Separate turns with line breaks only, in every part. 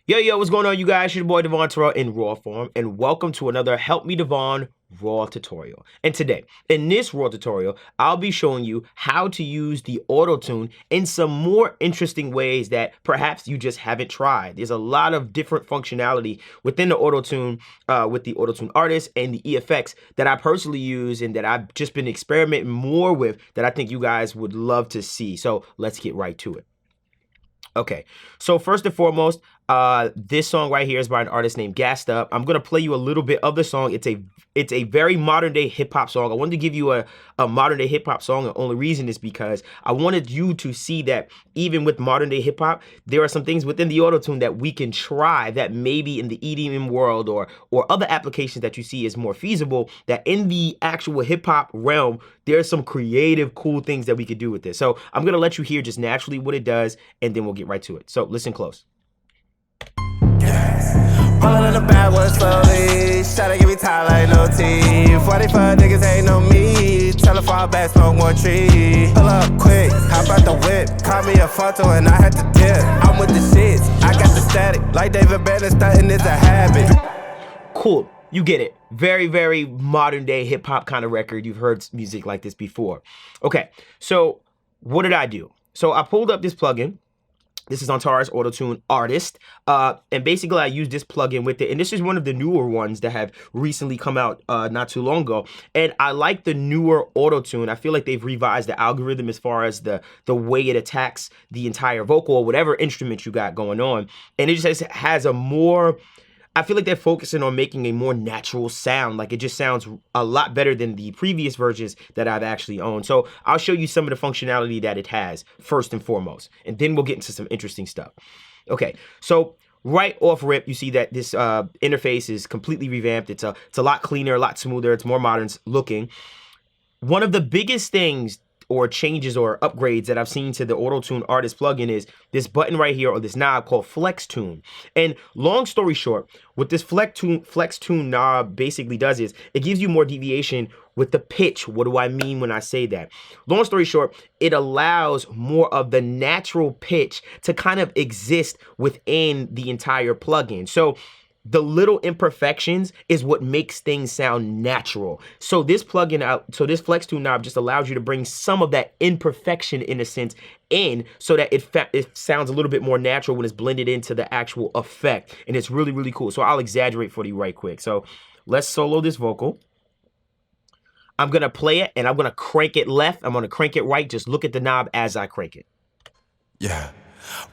Yo, what's going on, you guys? Your boy Devon Terrell in raw form, and welcome to another Help Me Devon raw tutorial. And today, in this raw tutorial, I'll be showing you how to use the auto-tune in some more interesting ways that perhaps you just haven't tried. There's a lot of different functionality within the auto-tune, with the auto-tune artist and the EFX that I personally use and that I've just been experimenting more with that I think you guys would love to see. So let's get right to it. Okay, so first and foremost, this song right here is by an artist named Gassed Up. I'm gonna play you a little bit of the song. It's a very modern day hip hop song. I wanted to give you a modern day hip hop song. The only reason is because I wanted you to see that even with modern day hip hop, there are some things within the auto-tune that we can try that maybe in the EDM world or other applications that you see is more feasible, that in the actual hip hop realm, there's some creative, cool things that we could do with this. So I'm gonna let you hear just naturally what it does, and then we'll get right to it. So listen close.
Rollin' in the backwoods slowly. Shawty give me time like no teeth. 45 niggas ain't no me. Tell her fall back, smoke more tree. Pull up quick, hop out the whip. Caught me a photo and I had to dip. I'm with the shits, I got the static. Like David Banner, stuntin' is a habit.
Cool. You get it. Very, very modern day hip hop kind of record. You've heard music like this before. Okay, so what did I do? So I pulled up this plugin. This is Antares Auto-Tune Artist, and basically I use this plugin with it, and this is one of the newer ones that have recently come out not too long ago, and I like the newer Auto-Tune. I feel like they've revised the algorithm as far as the way it attacks the entire vocal or whatever instrument you got going on, and it just has a more, I feel like they're focusing on making a more natural sound. Like it just sounds a lot better than the previous versions that I've actually owned. So I'll show you some of the functionality that it has first and foremost, and then we'll get into some interesting stuff. Okay, so right off rip, you see that this interface is completely revamped. It's a lot cleaner, a lot smoother. It's more modern looking. One of the biggest things or changes or upgrades that I've seen to the Auto-Tune Artist plugin is this button right here, or this knob called Flex Tune. And long story short, what this Flex Tune knob basically does is it gives you more deviation with the pitch. What do I mean when I say that? Long story short, it allows more of the natural pitch to kind of exist within the entire plugin. So the little imperfections is what makes things sound natural. So this plugin this Flex Tune knob just allows you to bring some of that imperfection in a sense in, so that it sounds a little bit more natural when it's blended into the actual effect. And it's really, really cool. So I'll exaggerate for you right quick. So let's solo this vocal. I'm gonna play it and I'm gonna crank it left. I'm gonna crank it right. Just look at the knob as I crank it.
Yeah.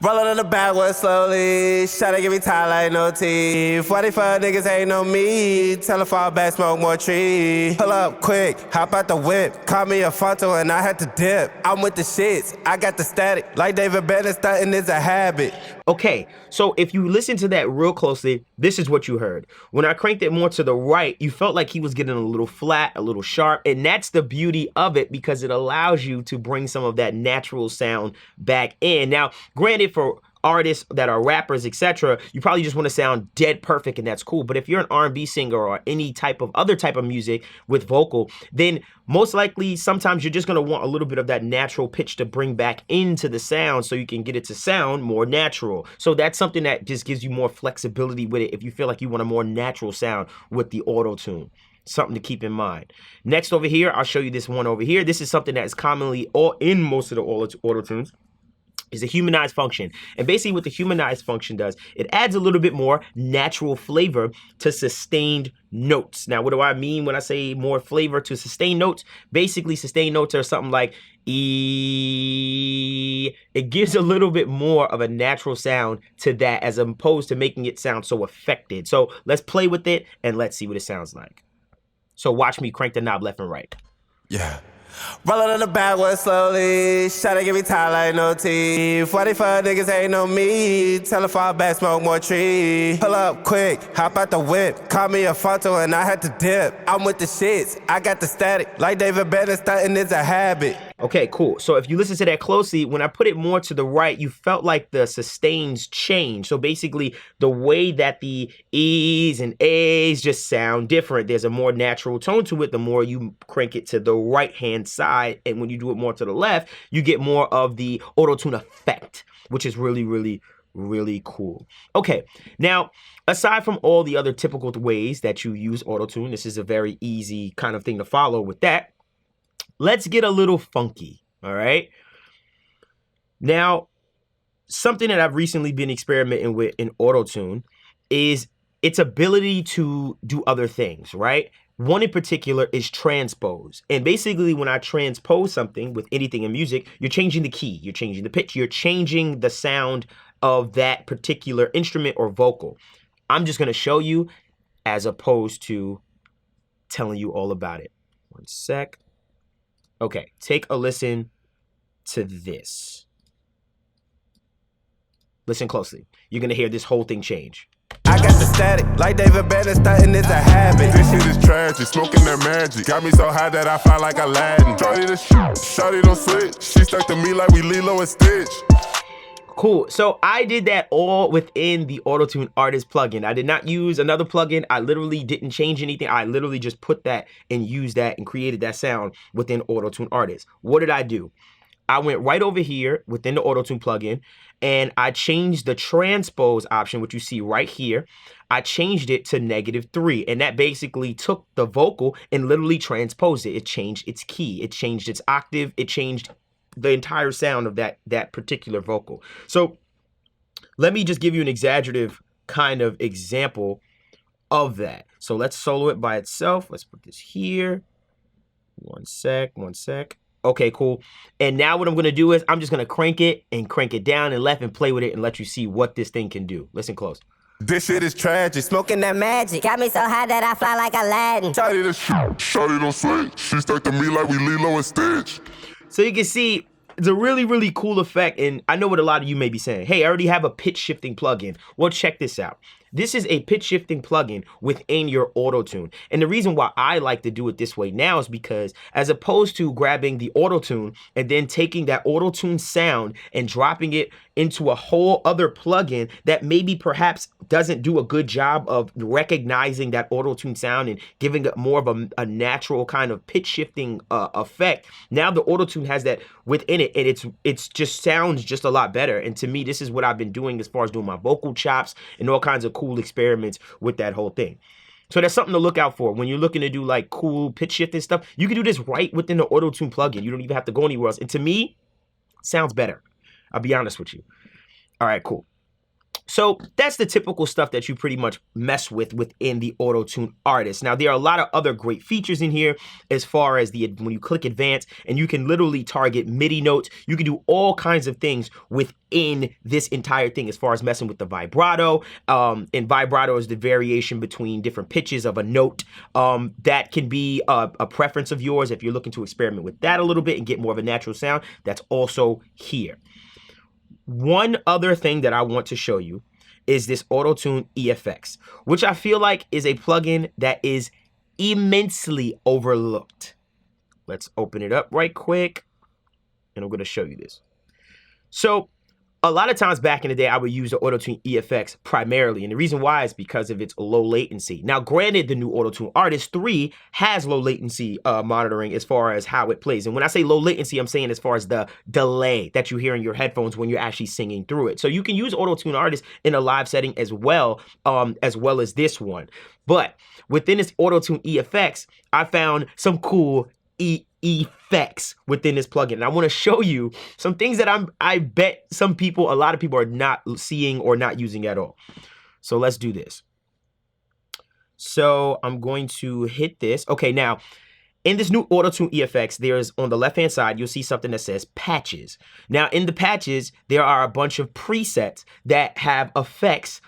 Rollin' in the backwoods slowly. Shawty give me time like no teeth. 45 niggas ain't no me. Tell her fall back, smoke more tree. Pull up quick, hop out the whip. Caught me a photo and I had to dip. I'm with the shits, I got the static. Like David Banner, stuntin' is a habit.
Okay, so if you listen to that real closely, this is what you heard. When I cranked it more to the right, you felt like he was getting a little flat, a little sharp, and that's the beauty of it because it allows you to bring some of that natural sound back in. Now, granted, for artists that are rappers, etc., you probably just want to sound dead perfect, and that's cool. But if you're an R&B singer or any type of other type of music with vocal, then most likely sometimes you're just going to want a little bit of that natural pitch to bring back into the sound so you can get it to sound more natural. So that's something that just gives you more flexibility with it if you feel like you want a more natural sound with the auto-tune. Something to keep in mind. Next over here, I'll show you this one over here. This is something that is commonly in most of the auto-tunes. Is a humanized function. And basically what the humanized function does, it adds a little bit more natural flavor to sustained notes. Now, what do I mean when I say more flavor to sustained notes? Basically, sustained notes are something like E. It gives a little bit more of a natural sound to that as opposed to making it sound so affected. So let's play with it and let's see what it sounds like. So watch me crank the knob left and right.
Yeah. Rollin' in the backwoods slowly. Shawty give me time like no teeth. 45 niggas ain't no me. Tell her fall back, smoke more tree. Pull up quick, hop out the whip. Caught me a photo and I had to dip. I'm with the shits, I got the static. Like David Banner, stuntin' is a habit.
Okay, cool. So if you listen to that closely, when I put it more to the right, you felt like the sustains change. So basically, the way that the E's and A's just sound different. There's a more natural tone to it the more you crank it to the right-hand side. And when you do it more to the left, you get more of the auto-tune effect, which is really, really, really cool. Okay, now, aside from all the other typical ways that you use auto-tune, this is a very easy kind of thing to follow with that. Let's get a little funky, all right? Now, something that I've recently been experimenting with in auto-tune is its ability to do other things, right? One in particular is transpose. And basically, when I transpose something with anything in music, you're changing the key, you're changing the pitch, you're changing the sound of that particular instrument or vocal. I'm just going to show you as opposed to telling you all about it. One sec. Okay, take a listen to this. Listen closely. You're going to hear this whole thing change.
I got the static, like David Banner, starting is a habit. This shit is tragic, smoking that magic. Got me so high that I fly like Aladdin. Shorty the shorty don't switch. She stuck to me like we Lilo and Stitch.
Cool. So I did that all within the Auto-Tune Artist plugin. I did not use another plugin. I literally didn't change anything. I literally just put that and used that and created that sound within Auto-Tune Artist. What did I do? I went right over here within the Auto-Tune plugin and I changed the transpose option, which you see right here. I changed it to -3, and that basically took the vocal and literally transposed it. It changed its key, it changed its octave, it changed the entire sound of that particular vocal. So let me just give you an exaggerative kind of example of that. So let's solo it by itself. Let's put this here. One sec. Okay, cool. And now what I'm gonna do is I'm just gonna crank it down and left and play with it and let you see what this thing can do. Listen close.
This shit is tragic, smoking that magic.
Got me so high that I fly like Aladdin.
Shorty the shorty don't switch. She stuck to me like we Lilo and Stitch.
So you can see it's a really, really cool effect. And I know what a lot of you may be saying. Hey, I already have a pitch shifting plugin. Well, check this out. This is a pitch shifting plugin within your auto-tune. And the reason why I like to do it this way now is because as opposed to grabbing the auto-tune and then taking that auto-tune sound and dropping it into a whole other plugin that maybe perhaps doesn't do a good job of recognizing that auto-tune sound and giving it more of a natural kind of pitch shifting effect. Now the auto-tune has that within it, and it's just sounds just a lot better. And to me, this is what I've been doing as far as doing my vocal chops and all kinds of cool experiments with that whole thing. So that's something to look out for when you're looking to do like cool pitch shift and stuff. You can do this right within the auto-tune plugin. You don't even have to go anywhere else. And to me, it sounds better. I'll be honest with you. All right, cool. So that's the typical stuff that you pretty much mess with within the Auto-Tune Artist. Now, there are a lot of other great features in here as far as when you click Advanced, and you can literally target MIDI notes. You can do all kinds of things within this entire thing as far as messing with the vibrato. And vibrato is the variation between different pitches of a note. That can be a preference of yours if you're looking to experiment with that a little bit and get more of a natural sound. That's also here. One other thing that I want to show you is this Auto-Tune EFX, which I feel like is a plugin that is immensely overlooked. Let's open it up right quick, and I'm going to show you this. So a lot of times back in the day, I would use the Auto-Tune EFX primarily, and the reason why is because of its low latency. Now, granted, the new Auto-Tune Artist 3 has low latency monitoring as far as how it plays. And when I say low latency, I'm saying as far as the delay that you hear in your headphones when you're actually singing through it. So you can use Auto-Tune Artist in a live setting as well as this one. But within this Auto-Tune EFX, I found some cool effects within this plugin. And I want to show you some things that I bet a lot of people are not seeing or not using at all. So let's do this. So I'm going to hit this. Okay, now in this new Auto-Tune EFX, there's on the left-hand side, you'll see something that says patches. Now in the patches, there are a bunch of presets that have effects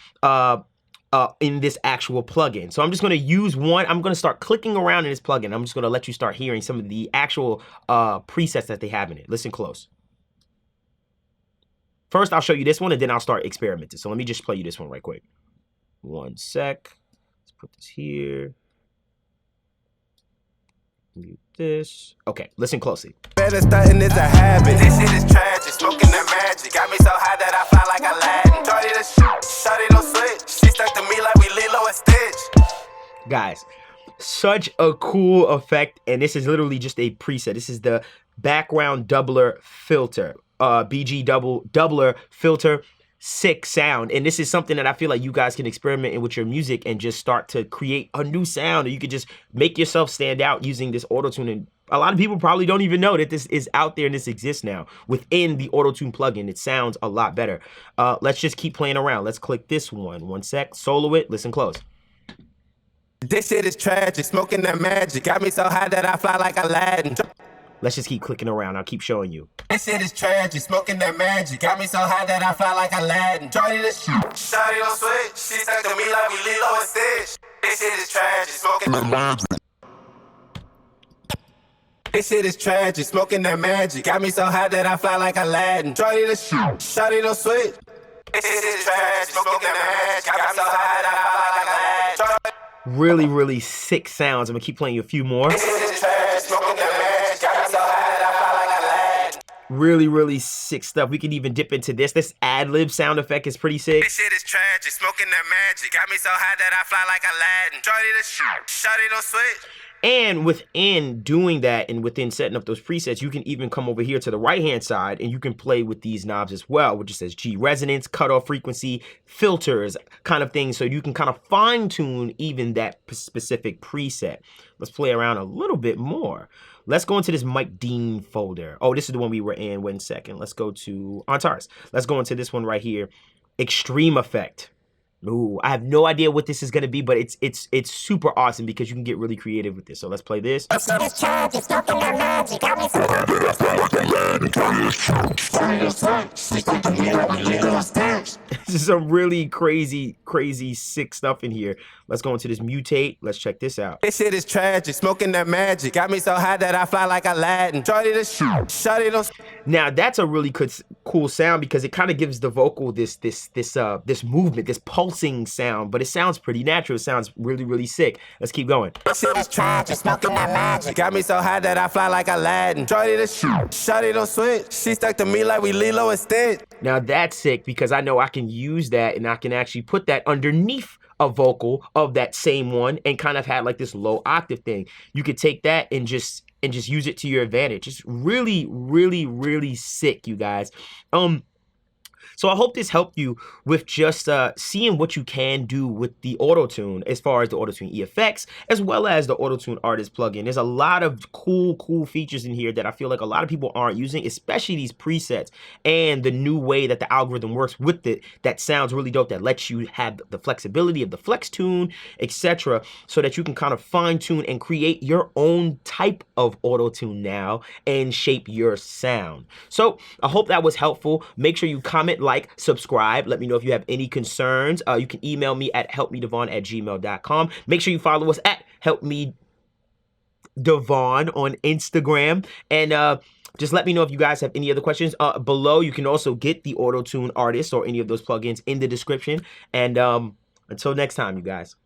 in this actual plugin. So I'm just going to use one. I'm going to start clicking around in this plugin. I'm just going to let you start hearing some of the actual presets that they have in it. Listen close. First, I'll show you this one, and then I'll start experimenting. So let me just play you this one right quick. One sec. Let's put this here. Mute this. Okay, listen closely.
Better starting is a habit. This shit is tragic, smoking that magic. Got me so high that I fly like Aladdin. Shorty the shorty don't switch. She stuck to me like we Lilo and Stitch.
Guys, such a cool effect, and this is literally just a preset. This is the background doubler filter, BG doubler filter. sick sound. And this is something that I feel like you guys can experiment in with your music and just start to create a new sound, or you could just make yourself stand out using this auto-tune. And a lot of people probably don't even know that this is out there and this exists now within the auto-tune plugin. It sounds a lot better. Let's just keep playing around. Let's click this one. One sec, solo it, listen close.
This shit is tragic, smoking that magic. Got me so high that I fly like Aladdin.
Let's just keep clicking around. I'll keep showing you.
This shit is tragic, smoking that magic. Got me so high that I fly like Aladdin. Shorty the shoot. Shorty don't switch. She stuck to me like we Lilo and Stitch. This shit is tragic, smoking that magic. This shit is tragic, smoking that magic. Got me so high that I fly like Aladdin. Shorty the shoot. Shorty don't switch. This shit is tragic, smoking that magic. Got me so high that I fly like Aladdin.
Really, really sick sounds. I'm gonna keep playing you a few more.
This shit is tragic, smoking that magic. Got me so high that I fly like Aladdin.
Really, really sick stuff. We can even dip into this. This ad-lib sound effect is pretty sick.
This shit is tragic, smoking that magic. Got me so high that I fly like Aladdin. Shorty the shoot. Shorty don't switch.
And within doing that and within setting up those presets, you can even come over here to the right-hand side and you can play with these knobs as well, which just says G resonance, cutoff frequency, filters kind of thing. So you can kind of fine tune even that specific preset. Let's play around a little bit more. Let's go into this Mike Dean folder. Oh, this is the one we were in. 1 second. Let's go to Antares. Let's go into this one right here. Extreme effect. Ooh, I have no idea what this is gonna be, but it's super awesome because you can get really creative with this. So let's play this. This is some really crazy sick stuff in here. Let's go into this mutate. Let's check this out.
This shit is tragic, smoking that magic. Got me so high that I fly like Aladdin. Shorty the shoot. Shorty don't.
Now that's a really cool sound because it kind of gives the vocal this movement, this pulsing sound, but it sounds pretty natural. It sounds really sick. Let's keep going.
This shit is tragic, smoking that magic. Got me so high that I fly like Aladdin. Shorty the shoot. Shorty don't switch. She stuck to me like we Lilo and Stitch.
Now that's sick because I know I can use that and I can actually put that underneath a vocal of that same one and kind of have like this low octave thing. You could take that and just use it to your advantage. It's really sick, you guys. So I hope this helped you with just seeing what you can do with the auto-tune as far as the auto-tune EFX, as well as the auto-tune artist plugin. There's a lot of cool features in here that I feel like a lot of people aren't using, especially these presets and the new way that the algorithm works with it that sounds really dope, that lets you have the flexibility of the flex tune, etc., so that you can kind of fine-tune and create your own type of auto-tune now and shape your sound. So I hope that was helpful. Make sure you comment, like, subscribe. Let me know if you have any concerns. You can email me at helpmedevon@gmail.com. Make sure you follow us at helpmedevon on Instagram. And just let me know if you guys have any other questions. Below, you can also get the auto-tune artist or any of those plugins in the description. And until next time, you guys.